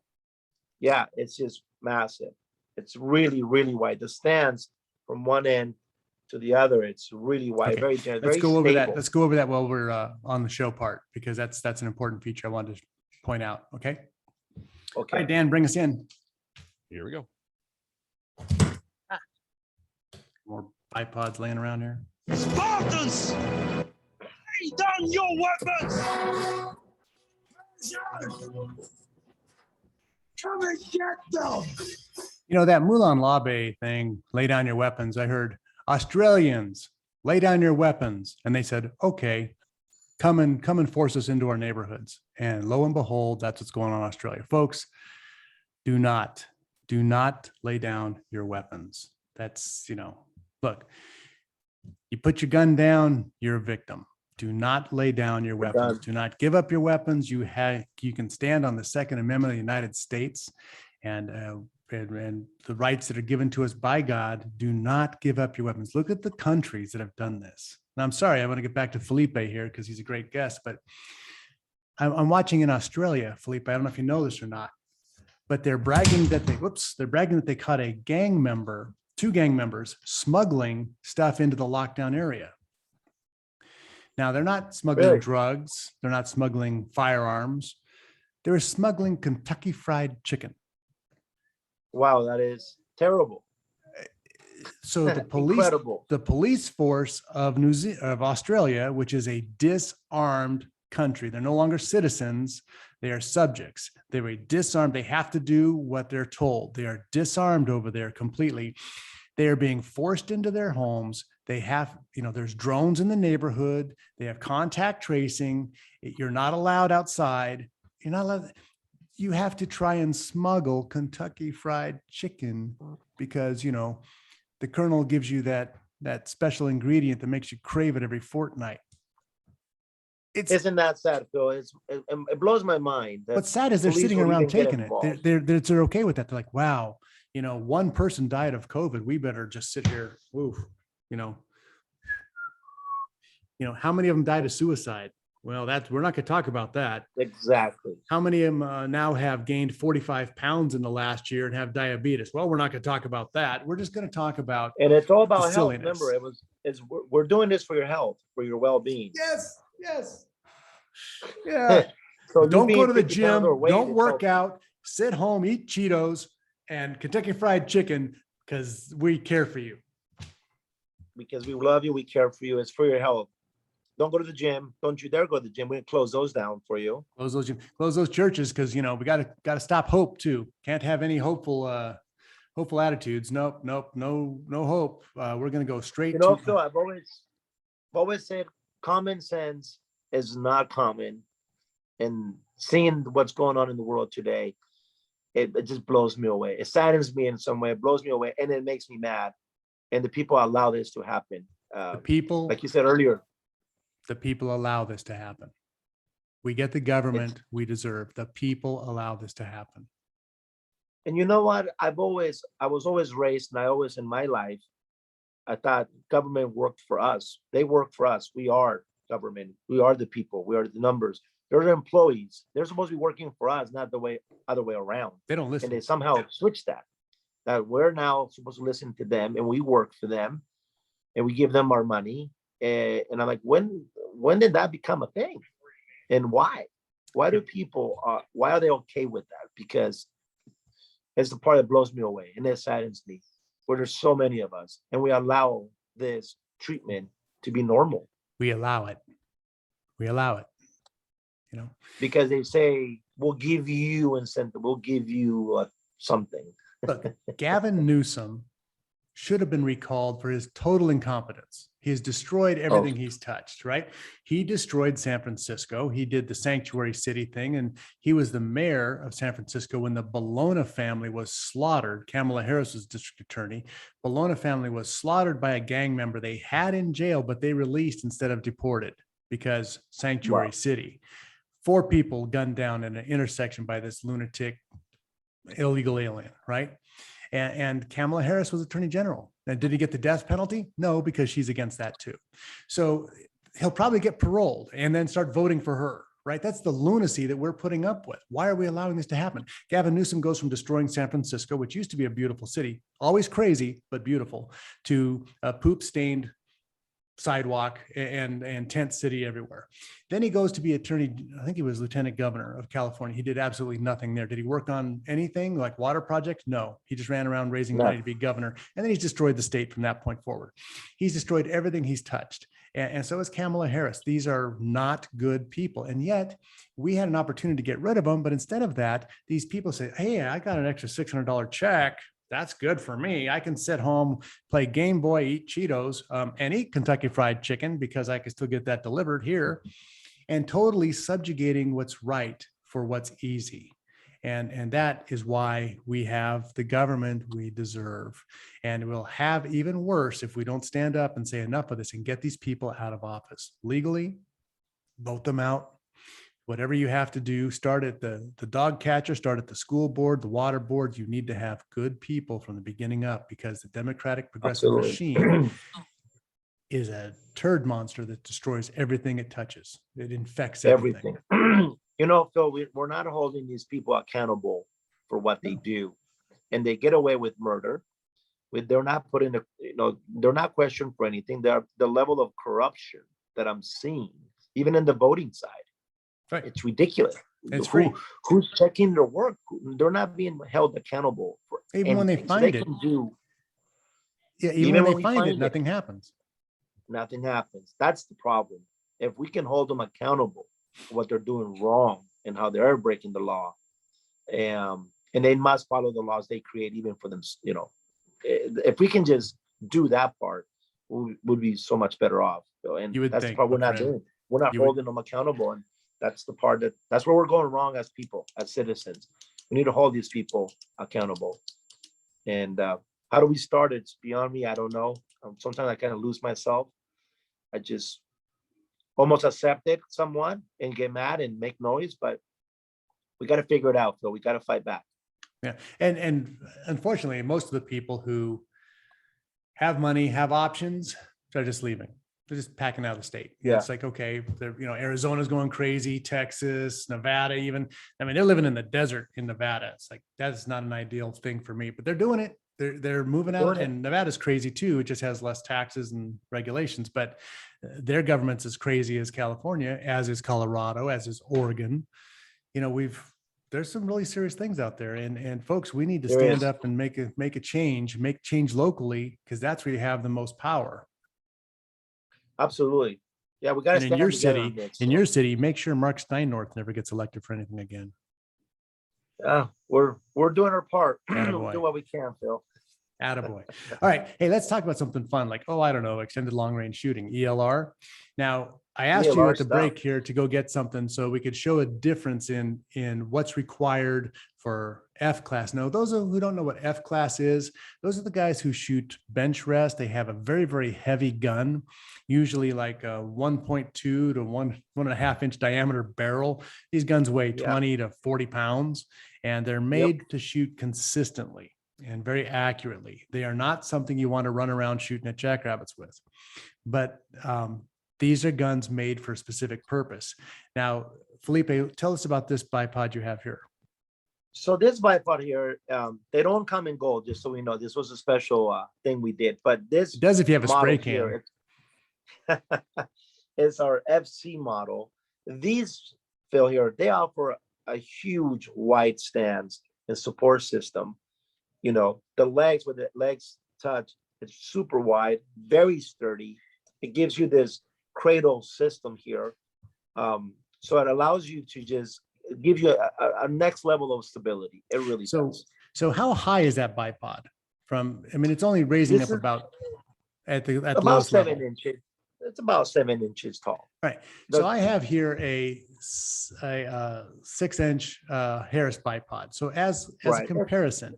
it's just massive. It's really, really wide. The stands from one end to the other, it's really wide. Okay. Let's go over that. Let's go over that while we're on the show part, because that's an important feature I wanted to point out. Okay. All right, Dan, bring us in. Here we go. More bipods laying around here. Spartans! Lay down your weapons! Come and get them! That Moulin Labe thing, lay down your weapons. I heard Australians, lay down your weapons. And they said, okay, come and force us into our neighborhoods. And lo and behold, that's what's going on in Australia. Folks, do not lay down your weapons. That's, look, you put your gun down, you're a victim. Do not lay down your weapons. Do not give up your weapons. You can stand on the Second Amendment of the United States and the rights that are given to us by God. Do not give up your weapons. Look at the countries that have done this. Now, I'm sorry, I want to get back to Felipe here because he's a great guest, but I'm watching in Australia, Felipe. I don't know if you know this or not, but they're bragging that they caught a gang member, 2 gang members, smuggling stuff into the lockdown area. Now, they're not smuggling drugs. They're not smuggling firearms. They were smuggling Kentucky Fried Chicken. Wow, that is terrible. So the police force of Australia, which is a disarmed country, they're no longer citizens. They are subjects. They were disarmed. They have to do what they're told. They are disarmed over there completely. They are being forced into their homes, They have, there's drones in the neighborhood. They have contact tracing. You're not allowed outside. You're not allowed. You have to try and smuggle Kentucky Fried Chicken because, the Colonel gives you that special ingredient that makes you crave it every fortnight. Isn't that sad, Phil? It blows my mind. What's sad is they're sitting around taking it. They're okay with that. They're like, wow, one person died of COVID. We better just sit here. Oof, how many of them died of suicide? Well, we're not going to talk about that. Exactly. How many of them now have gained 45 pounds in the last year and have diabetes? Well, we're not going to talk about that. We're just going to talk about. And it's all about health. Remember, we're doing this for your health, for your well-being. Yes. Yeah. So don't go to the gym. Don't work out. Sit home, eat Cheetos and Kentucky Fried Chicken because we care for you. Because we love you. We care for you. It's for your health. Don't go to the gym. Don't you dare go to the gym. We're gonna close those down for you. Close those churches because we gotta stop hope too. Can't have any hopeful attitudes. Nope, no hope. We're gonna go straight. Phil, I've always said common sense is not common, and seeing what's going on in the world today, it just blows me away. It saddens me in some way. It blows me away, and it makes me mad. And the people allow this to happen. The people, like you said earlier. The people allow this to happen. We get the government we deserve. The people allow this to happen. And you know what? I was always raised, and in my life, I thought government worked for us. They work for us. We are government. We are the people. We are the numbers. They're the employees. They're supposed to be working for us, not the other way around. They don't listen. And they somehow switched that we're now supposed to listen to them and we work for them and we give them our money. And I'm like, when did that become a thing? And why? Why do people, why are they okay with that? Because it's the part that blows me away and it saddens me, where there's so many of us and we allow this treatment to be normal. We allow it. Because they say, we'll give you incentive, we'll give you something. Look, Gavin Newsom should have been recalled for his total incompetence. He has destroyed everything he's touched, right? He destroyed San Francisco. He did the sanctuary city thing, and he was the mayor of San Francisco when the Bologna family was slaughtered. Kamala Harris was district attorney. Bologna family was slaughtered by a gang member they had in jail, but they released instead of deported because sanctuary city. 4 people gunned down in an intersection by this lunatic illegal alien, right? And Kamala Harris was attorney general. And did he get the death penalty? No, because she's against that too. So he'll probably get paroled and then start voting for her, right? That's the lunacy that we're putting up with. Why are we allowing this to happen? Gavin Newsom goes from destroying San Francisco, which used to be a beautiful city, always crazy, but beautiful, to a poop-stained sidewalk and tent city everywhere. Then he goes to be attorney. I think he was lieutenant governor of California. He did absolutely nothing there. Did he work on anything like water projects? No, he just ran around raising money to be governor. And then he's destroyed the state from that point forward. He's destroyed everything he's touched. And so is Kamala Harris. These are not good people. And yet we had an opportunity to get rid of them. But instead of that, these people say, hey, I got an extra $600 check. That's good for me. I can sit home, play Game Boy, eat Cheetos, and eat Kentucky Fried Chicken because I can still get that delivered here, and totally subjugating what's right for what's easy. And that is why we have the government we deserve. And we'll have even worse if we don't stand up and say enough of this and get these people out of office legally, vote them out. Whatever you have to do, start at the dog catcher, start at the school board, the water board. You need to have good people from the beginning up because the Democratic Progressive machine is a turd monster that destroys everything it touches. It infects everything. Phil, we're not holding these people accountable for what they do, and they get away with murder. They're not put in they're not questioned for anything. The level of corruption that I'm seeing, even in the voting side. Right. It's ridiculous. It's free. Who's checking their work? They're not being held accountable for even when they find it. Even when they find it, nothing happens. Nothing happens. That's the problem. If we can hold them accountable for what they're doing wrong and how they're breaking the law, and they must follow the laws they create, even for them. If we can just do that part, would be so much better off. So, and You would that's the think, part we're my not friend. doing. We're not You would- holding them accountable, and that's the part that's where we're going wrong as people, as citizens. We need to hold these people accountable. And how do we start it? It's beyond me. I don't know. Sometimes I kind of lose myself. I just almost accept it somewhat and get mad and make noise, but we got to figure it out, Phil. We got to fight back. Yeah. And unfortunately, most of the people who have money, have options, they're just leaving. They're just packing out of the state. Yeah. It's like, okay, they're, Arizona's going crazy, Texas, Nevada, even. I mean, they're living in the desert in Nevada. It's like, that's not an ideal thing for me, but they're doing it. They're moving out, and Nevada's crazy too. It just has less taxes and regulations, but their government's as crazy as California, as is Colorado, as is Oregon. There's some really serious things out there, and folks, we need to stand up and make a change, make change locally, because that's where you have the most power. Absolutely. Yeah, we got to And stand together on this. in your city, make sure Mark Steinnorth never gets elected for anything again. We're doing our part. Attaboy. We'll do what we can, Phil. Attaboy. All right. Hey, let's talk about something fun, like, I don't know, extended long range shooting, ELR. Now, I asked you ELR at the stuff. break here to go get something so we could show a difference in what's required for F class. Now, those who don't know what F class is, those are the guys who shoot bench rest. They have a very, very heavy gun, usually like a 1.2 to 1.5 inch diameter barrel. These guns weigh 20 to 40 pounds, and they're made to shoot consistently and very accurately. They are not something you want to run around shooting at jackrabbits with, but these are guns made for a specific purpose. Now, Felipe, tell us about this bipod you have here. So this bipod here, they don't come in gold, just so we know. This was a special thing we did, but this It does if you have a spray model here, it's our FC model. These, Phil, here, they offer a huge wide stance and support system. The legs, where the legs touch, it's super wide, very sturdy. It gives you this cradle system here. So it allows you to just give you a next level of stability. It really does. So how high is that bipod it's only raising This up is about at the about 7 level. inches. It's about 7 inches tall. Right. So I have here a 6-inch Harris bipod. So as a comparison,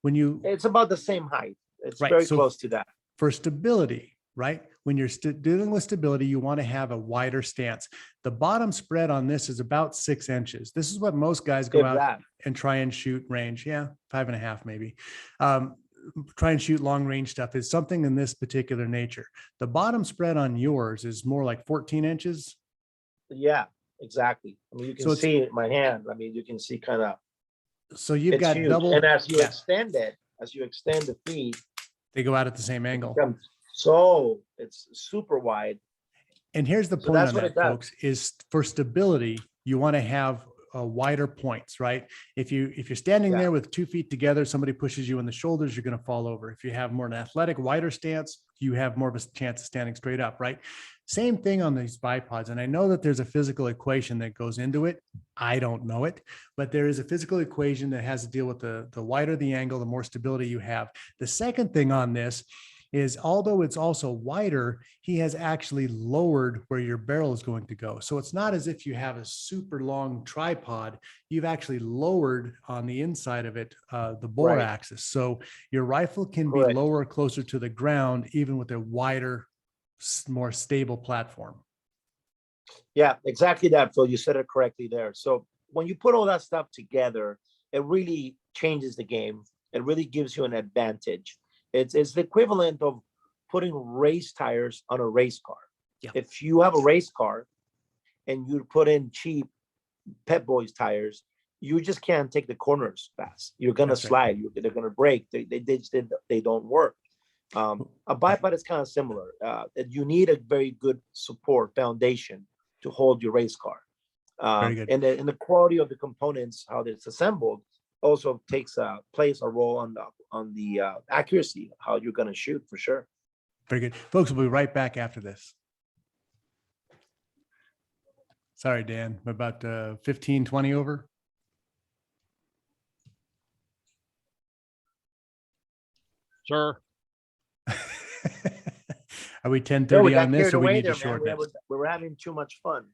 it's about the same height. It's Right, very so close to that. for stability, right? When you're dealing with stability, you want to have a wider stance. The bottom spread on this is about 6 inches. This is what most guys go out and try and shoot range. 5.5 maybe. Try and shoot long range stuff is something in this particular nature. The bottom spread on yours is more like 14 inches. Yeah, exactly. You can see it in my hand. You can see kind of. So you've got huge. double. And as you extend the feet, they go out at the same angle. So it's super wide. And here's the point on that, folks, is for stability, you want to have wider points, right? If you're standing there with 2 feet together, somebody pushes you in the shoulders, you're going to fall over. If you have more an athletic, wider stance, you have more of a chance of standing straight up, right? Same thing on these bipods. And I know that there's a physical equation that goes into it. I don't know it, but there is a physical equation that has to deal with the wider the angle, the more stability you have. The second thing on this is, although it's also wider, he has actually lowered where your barrel is going to go. So it's not as if you have a super long tripod. You've actually lowered on the inside of it, the bore axis. So your rifle can be lower, closer to the ground, even with a wider, more stable platform. Yeah, exactly that, Phil. You said it correctly there. So when you put all that stuff together, it really changes the game. It really gives you an advantage. It's the equivalent of putting race tires on a race car. Yeah. If you have a race car and you put in cheap Pep Boys tires, you just can't take the corners fast. You're gonna slide. They're gonna break. They don't work. A bipod is kind of similar. You need a very good support foundation to hold your race car. Very good. And the quality of the components, how it's assembled, also plays a role on the accuracy, how you're going to shoot, for sure. Very good. Folks, we'll be right back after this. Sorry, Dan, we're about 15, 20 over. Sir. Are we No, 10:30 we got on this, carried or we away need to there, man. shorten it? We were having too much fun.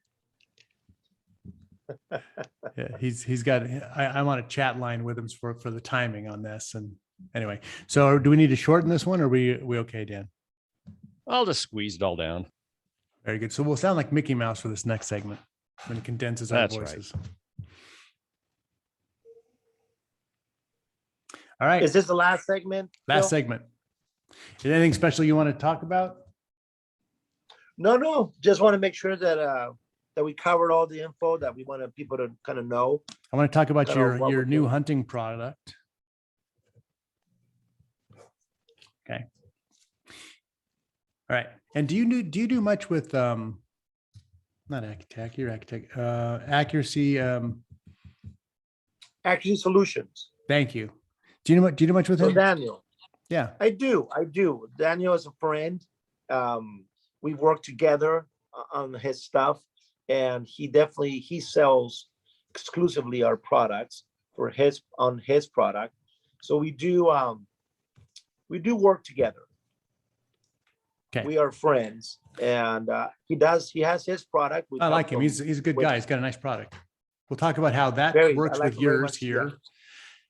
Yeah, he's got. I'm on a chat line with him for the timing on this. And anyway, so do we need to shorten this one, or are we okay, Dan? I'll just squeeze it all down. Very good. So we'll sound like Mickey Mouse for this next segment when he condenses our That's right. voices. All right. Is this the last segment? Last Phil? segment. Is there anything special you want to talk about? No. Just want to make sure that that we covered all the info that we wanted people to kind of know. I want to talk about Kind of what your we're new doing. hunting product. Okay. All right. And do you do much with not Accu-Tac, you're Accu-Tac, accuracy? Accuracy Solutions. Thank you. Do you do much with So him? Daniel, Yeah. I do. Daniel is a friend. We've worked together on his stuff, and he sells exclusively our products on his product. So we do work together. Okay. We are friends, and he has his product. We've I like helped him. He's a good with- guy. He's got a nice product. We'll talk about how that I works like with him very yours much, here, yeah.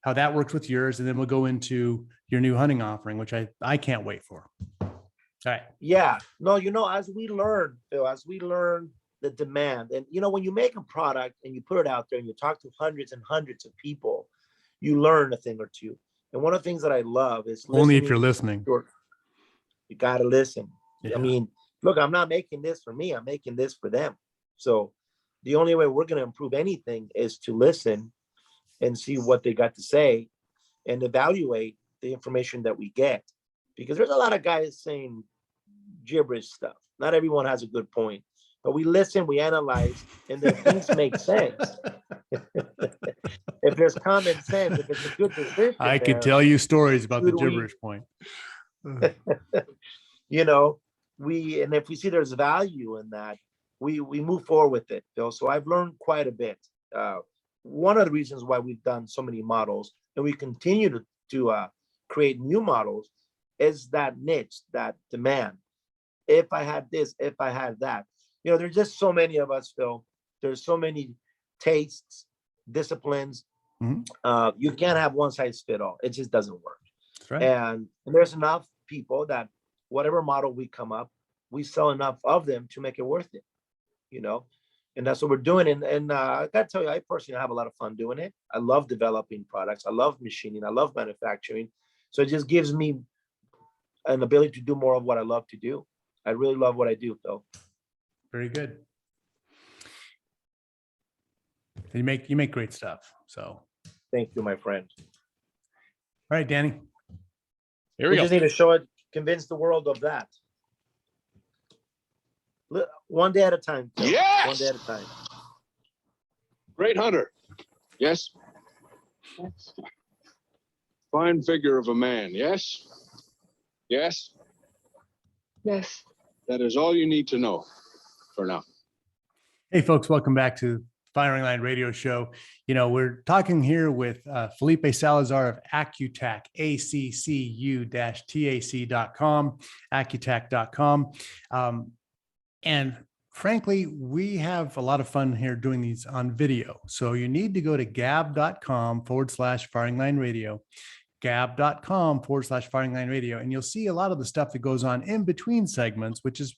how that works with yours, and then we'll go into your new hunting offering, which I can't wait for. All right. Yeah, no, as we learn, Phil, as we learn the demand, and when you make a product and you put it out there and you talk to hundreds and hundreds of people, you learn a thing or two. And one of the things that I love is Only if you're listening. You got to listen. Yeah. I mean, look, I'm not making this for me. I'm making this for them. So the only way we're going to improve anything is to listen and see what they got to say and evaluate the information that we get. Because there's a lot of guys saying gibberish stuff. Not everyone has a good point. But we listen, we analyze, and then things make sense. If there's common sense, if it's a good decision, I could tell you stories about the should we- gibberish point. and if we see there's value in that, we move forward with it, Phil. So I've learned quite a bit. One of the reasons why we've done so many models and we continue to create new models is that niche, that demand. If I had this, if I had that, there's just so many of us, Phil. There's so many tastes, disciplines. Mhm. You can't have one size fit all. It just doesn't work. That's right. And there's enough people that whatever model we come up, we sell enough of them to make it worth it, and that's what we're doing. And I gotta tell you, I personally have a lot of fun doing it. I love developing products. I love machining. I love manufacturing. So it just gives me an ability to do more of what I love to do. I really love what I do, Phil. Very good. You make great stuff. So, Thank you, my friend. all right, Danny. Here We we just go. need to show it, convince the world of that. One day at a time, Phil. Yes! One day at a time. Great hunter. Yes. Fine figure of a man. Yes. Yes. Yes. That is all you need to know for now. Hey, folks, welcome back to Firing Line Radio Show. We're talking here with Felipe Salazar of Accu-Tac, accu-tac.com, accutac.com. And frankly, we have a lot of fun here doing these on video. So you need to go to gab.com/Firing Line Radio, gab.com/Firing Line Radio, and you'll see a lot of the stuff that goes on in between segments, which is,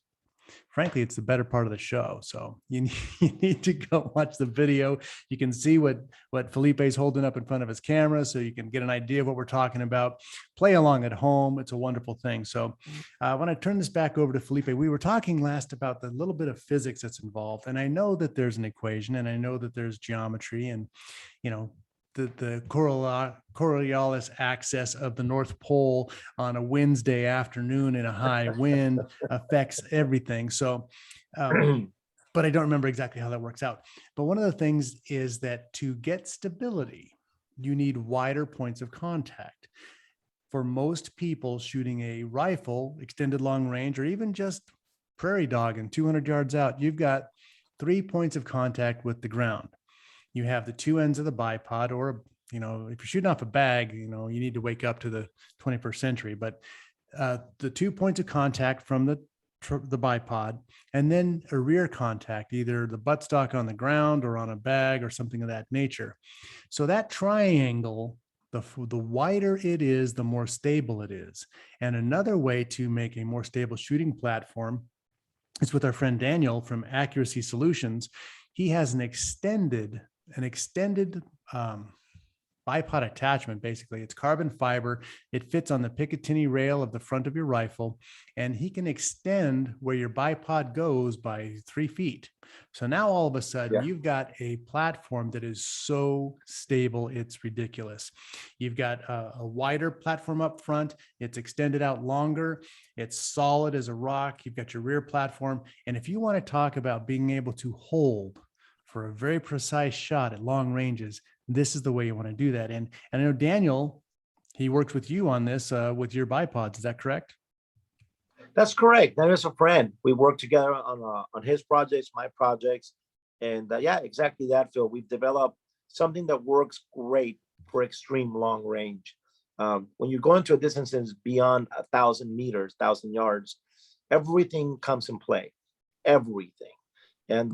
frankly, it's the better part of the show. So you need to go watch the video. You can see what Felipe's holding up in front of his camera, so you can get an idea of what we're talking about. Play along at home. It's a wonderful thing. So when I turn this back over to Felipe, we were talking last about the little bit of physics that's involved. And I know that there's an equation, and I know that there's geometry, and, the Coriolis axis of the North Pole on a Wednesday afternoon in a high wind affects everything. So, but I don't remember exactly how that works out. But one of the things is that to get stability, you need wider points of contact. For most people shooting a rifle, extended long range, or even just prairie dog and 200 yards out, you've got 3 points of contact with the ground. You have the two ends of the bipod, or, if you're shooting off a bag, you need to wake up to the 21st century. But the 2 points of contact from the the bipod, and then a rear contact, either the buttstock on the ground or on a bag or something of that nature. So that triangle, the wider it is, the more stable it is. And another way to make a more stable shooting platform is with our friend Daniel from Accuracy Solutions. He has an extended bipod attachment. Basically, it's carbon fiber. It fits on the Picatinny rail of the front of your rifle, and he can extend where your bipod goes by 3 feet. So now all of a sudden you've got a platform that is so stable, it's ridiculous. You've got a wider platform up front. It's extended out longer. It's solid as a rock. You've got your rear platform. And if you want to talk about being able to hold for a very precise shot at long ranges, this is the way you want to do that. And I know Daniel, he works with you on this with your bipods. Is that correct? That's correct. That is a friend. We work together on his projects, my projects, and yeah, exactly that, Phil. We've developed something that works great for extreme long range. When you go into a distances beyond 1,000 meters, 1,000 yards, everything comes in play. Everything. And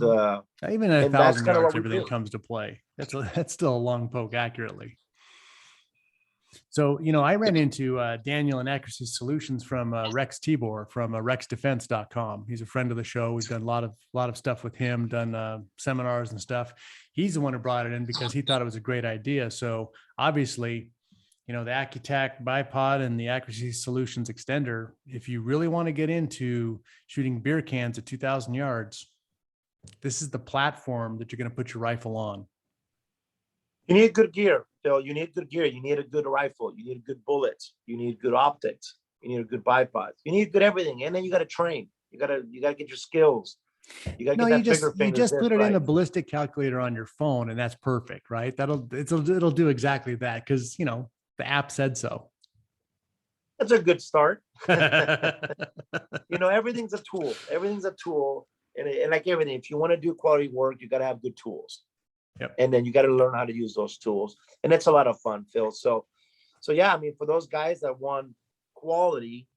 even at 1,000 yards, everything do. comes to play. That's still a long poke accurately. So, I ran into Daniel and Accuracy Solutions from Rex Tibor from rexdefense.com. He's a friend of the show. We've done a lot of stuff with him, done seminars and stuff. He's the one who brought it in because he thought it was a great idea. So obviously, the Accu-Tac bipod and the Accuracy Solutions extender, if you really want to get into shooting beer cans at 2,000 yards, this is the platform that you're going to put your rifle on. You need good gear, Phil. You need good gear. You need a good rifle. You need good bullets. You need good optics. You need a good bipod. You need good everything. And then you got to train. You got to get your skills. You got to get that you just put it in a ballistic calculator on your phone, and that's perfect, right? It'll do exactly that because the app said so. That's a good start. Everything's a tool. Everything's a tool. And like everything, if you want to do quality work, you got to have good tools. Yep. And then you got to learn how to use those tools. And it's a lot of fun, Phil. So yeah, I mean, for those guys that want quality,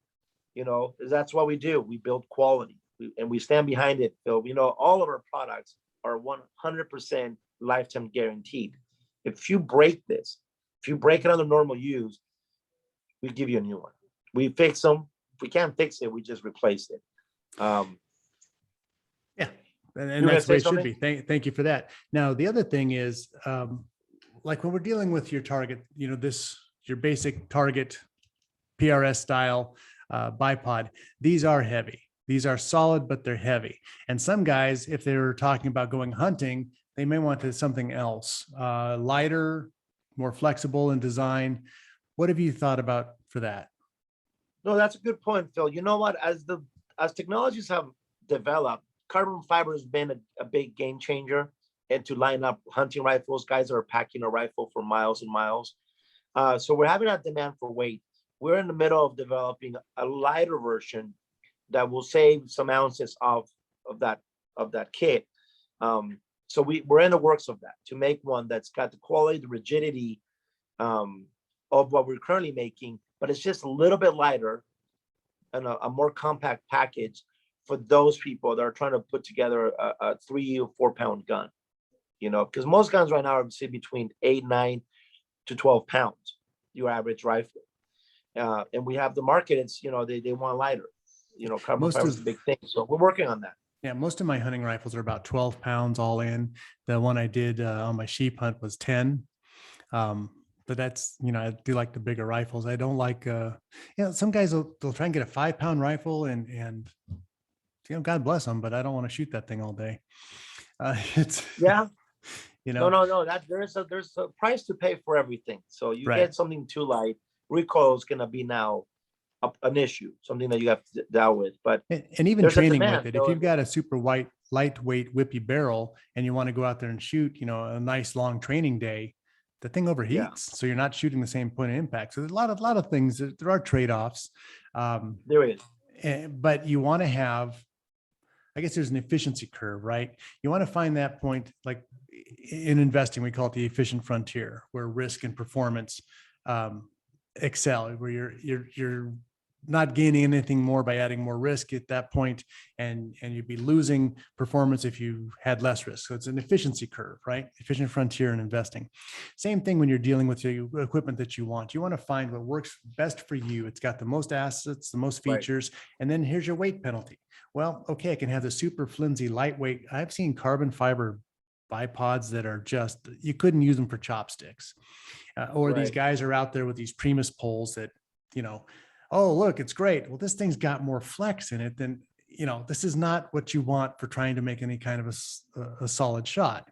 that's what we do. We build quality and we stand behind it, Phil. All of our products are 100% lifetime guaranteed. If you break it under normal use, we give you a new one. We fix them. If we can't fix it, we just replace it. Yeah. And that's the way it should be. Thank you for that. Now, the other thing is, like when we're dealing with your target, your basic target PRS style bipod, these are heavy. These are solid, but they're heavy. And some guys, if they're talking about going hunting, they may want something else, lighter, more flexible in design. What have you thought about for that? No, that's a good point, Phil. You know what? As technologies have developed, carbon fiber has been a big game changer. And to line up hunting rifles, guys are packing a rifle for miles and miles. So we're having a demand for weight. We're in the middle of developing a lighter version that will save some ounces of that kit. So we're in the works of that to make one that's got the quality, the rigidity of what we're currently making, but it's just a little bit lighter and a more compact package for those people that are trying to put together a 3 or 4 pound gun, because most guns right now are say between 8, 9 to 12 pounds, your average rifle. And we have the market, it's, they want lighter, carbon fiber is a big thing. So we're working on that. Yeah. Most of my hunting rifles are about 12 pounds all in. The one I did on my sheep hunt was 10. But that's, I do like the bigger rifles. I don't like, some guys they'll try and get a 5 pound rifle and God bless them, but I don't want to shoot that thing all day. No, there's a price to pay for everything. So you get something too light, recoil is going to be now an issue, something that you have to deal with. But and even training with it, if you've got a super lightweight whippy barrel and you want to go out there and shoot, a nice long training day, the thing overheats. So you're not shooting the same point of impact. So there's a lot of things. There are trade-offs. There is. But you want to have, I guess there's an efficiency curve, right? You want to find that point, like in investing, we call it the efficient frontier, where risk and performance excel, where you're not gaining anything more by adding more risk at that point, and you'd be losing performance if you had less risk. So it's an efficiency curve, right? Efficient frontier in investing. Same thing when you're dealing with the equipment that you want. You want to find what works best for you. It's got the most assets, the most features, and then here's your weight penalty. Well, okay, I can have the super flimsy, lightweight. I've seen carbon fiber bipods that are just, you couldn't use them for chopsticks. Or these guys are out there with these Primus poles that, oh, look, it's great. Well, this thing's got more flex in it than, this is not what you want for trying to make any kind of a solid shot.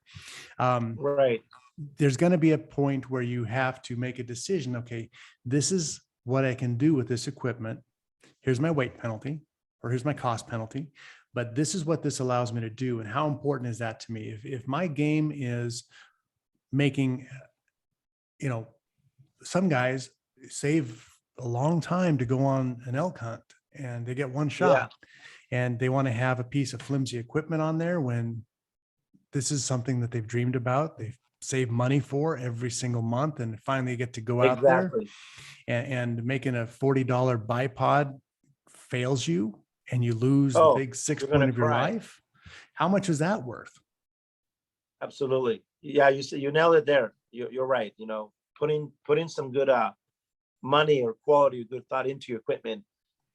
There's going to be a point where you have to make a decision. Okay, this is what I can do with this equipment. Here's my weight penalty, or here's my cost penalty, but this is what this allows me to do. And how important is that to me? If my game is making, some guys save a long time to go on an elk hunt and they get one shot and they want to have a piece of flimsy equipment on there when this is something that they've dreamed about. They've saved money for every single month and finally get to go out there and making a $40 bipod fails you and you lose the big 6 point of your life. How much is that worth? Absolutely. Yeah. You nailed it there. You're right. Putting some good, money or quality or good thought into your equipment,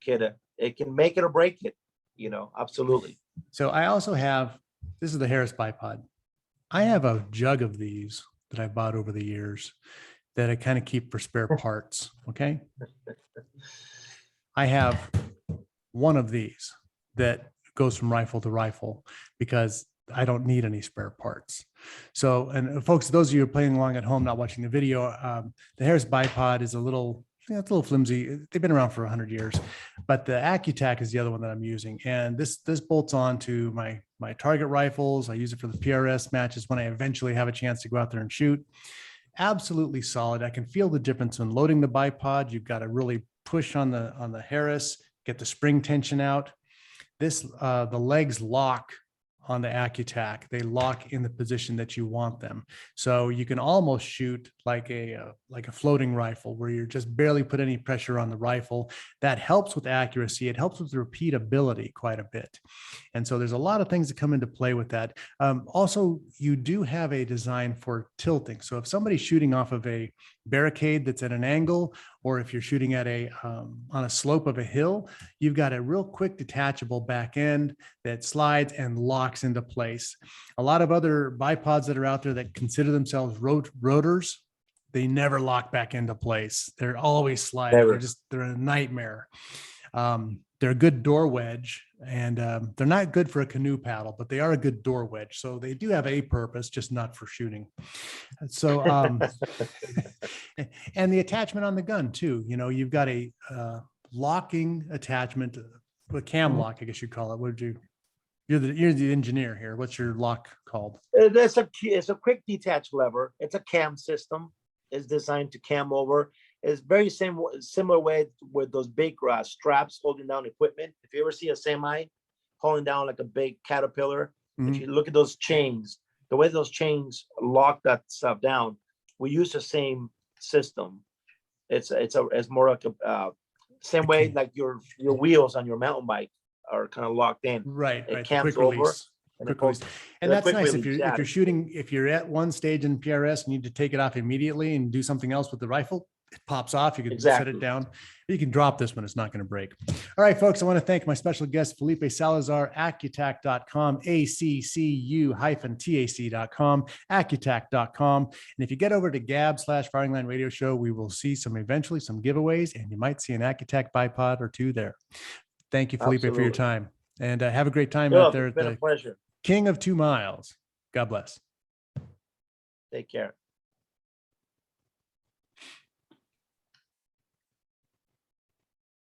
it can make it or break it, absolutely. So I also have, this is the Harris bipod. I have a jug of these that I bought over the years that I kind of keep for spare parts. Okay. I have one of these that goes from rifle to rifle because I don't need any spare parts. So, and folks, those of you who are playing along at home, not watching the video, the Harris bipod is it's a little flimsy. They've been around for 100 years, but the Accu-Tac is the other one that I'm using. And this bolts on to my target rifles. I use it for the PRS matches when I eventually have a chance to go out there and shoot. Absolutely solid. I can feel the difference when loading the bipod. You've got to really push on the Harris, get the spring tension out. The legs lock on the Accu-Tac. They lock in the position that you want them. So you can almost shoot like a floating rifle where you're just barely put any pressure on the rifle. That helps with accuracy. It helps with repeatability quite a bit. And so there's a lot of things that come into play with that. Also, you do have a design for tilting. So if somebody's shooting off of a barricade that's at an angle, or if you're shooting at on a slope of a hill, you've got a real quick detachable back end that slides and locks into place. A lot of other bipods that are out there that consider themselves rotors, they never lock back into place. They're always sliding. They're a nightmare. They're a good door wedge, and they're not good for a canoe paddle, but they are a good door wedge. So they do have a purpose, just not for shooting. So, and the attachment on the gun too. You've got a locking attachment, a cam lock, I guess you'd call it. You're the engineer here. What's your lock called? It's a quick detach lever. It's a cam system. It's designed to cam over. It's very similar way with those big straps holding down equipment. If you ever see a semi holding down like a big Caterpillar, if you look at those chains, the way those chains lock that stuff down, we use the same system. It's more like a same way like your wheels on your mountain bike are kind of locked in. Right. It cams over. And that's nice if you're shooting, if you're at one stage in PRS, you need to take it off immediately and do something else with the rifle. It pops off. You can set it down. You can drop this one. It's not going to break. All right, folks. I want to thank my special guest, Felipe Salazar, Accu-Tac.com, ACCU-TAC.com, Accu-Tac.com. And if you get over to Gab/Firing Line Radio Show, we will see eventually some giveaways, and you might see an Accu-Tac bipod or two there. Thank you, Felipe, for your time. And have a great time out there. It's been a pleasure. King of 2 miles. God bless. Take care.